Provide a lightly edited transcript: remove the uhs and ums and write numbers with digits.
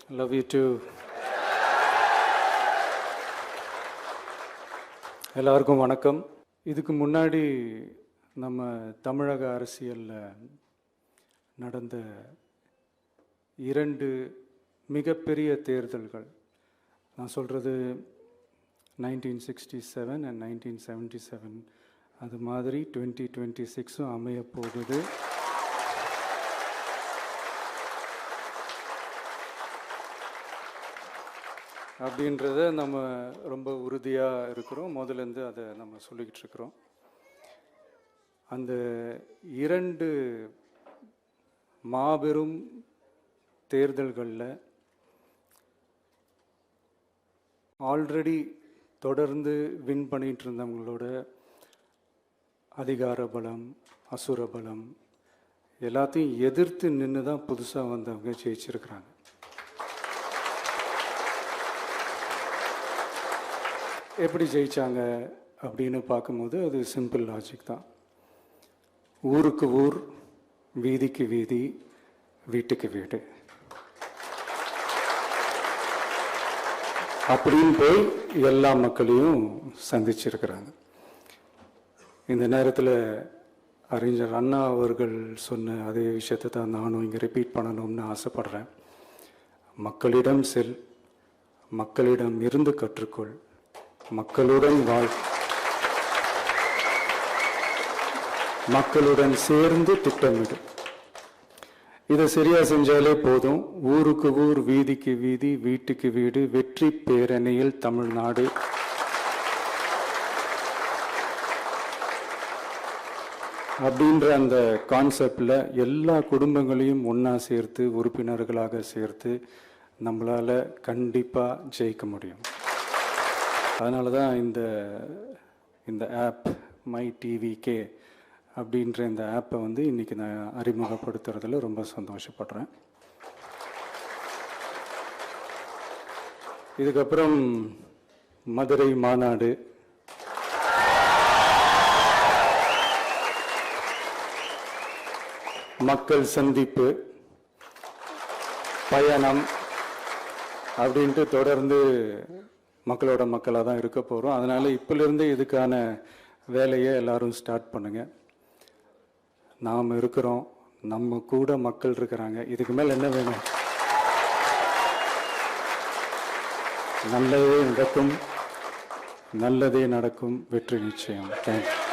Love you too. எல்லாருக்கும் வணக்கம். இதுக்கு முன்னாடி நம்ம தமிழக அரசியலில் நடந்த 2 மிகப்பெரிய தேர்தல்கள், நான் சொல்கிறது 1967 and 1977, அது மாதிரி 2026 அமைய போகுது. அப்படின்றத நம்ம ரொம்ப உறுதியாக இருக்கிறோம். முதலேருந்து அதை நம்ம சொல்லிக்கிட்டு இருக்கிறோம். அந்த 2 மாபெரும் தேர்தல்களில் ஆல்ரெடி தொடர்ந்து வின் பண்ணிகிட்டு இருந்தவங்களோட அதிகார பலம், அசுர பலம் எல்லாத்தையும் எதிர்த்து நின்று தான் புதுசாக வந்தவங்க ஜெயிச்சிருக்கிறாங்க. எப்படி ஜெயித்தாங்க அப்படின்னு பார்க்கும்போது அது சிம்பிள் லாஜிக் தான். ஊருக்கு ஊர், வீதிக்கு வீதி, வீட்டுக்கு வீடு அப்படின்னு போய் எல்லா மக்களையும் சந்திச்சிருக்கிறாங்க. இந்த நேரத்தில் அறிஞர் அண்ணா அவர்கள் சொன்ன அதே விஷயத்தை தான் நானும் இங்கே ரிப்பீட் பண்ணணும்னு ஆசைப்படுறேன். மக்களிடம் செல், மக்களிடம் இருந்து கற்றுக்கொள், மக்களுடன் வாழ், மக்களுடன் சேர்ந்து திட்டமிடு. இதை சரியா செஞ்சாலே போதும். ஊருக்கு ஊர், வீதிக்கு வீதி, வீட்டுக்கு வீடு, வெற்றி பேரணியில் தமிழ்நாடு. அப்படின்ற அந்த கான்செப்டில் எல்லா குடும்பங்களையும் ஒன்றா சேர்த்து, உறுப்பினர்களாக சேர்த்து நம்மளால் கண்டிப்பாக ஜெயிக்க முடியும். அதனால தான் இந்த ஆப் மை டிவிகே அப்படின்ற இந்த ஆப்பை இன்றைக்கி நான் அறிமுகப்படுத்துறதுல ரொம்ப சந்தோஷப்படுறேன். இதுக்கப்புறம் மதுரை மாநாடு, மக்கள் சந்திப்பு, பயணம் அப்படின்ட்டு தொடர்ந்து மக்களோட மக்களாக தான் இருக்க போகிறோம். அதனால் இப்போலேருந்தே இதுக்கான வேலையை எல்லாரும் ஸ்டார்ட் பண்ணுங்கள். நாம் இருக்கிறோம், நம்ம கூட மக்கள் இருக்கிறாங்க. இதுக்கு மேலே என்ன வேணும்? நல்லதே நடக்கும், நல்லதே நடக்கும், வெற்றி நிச்சயம். தேங்க்யூ.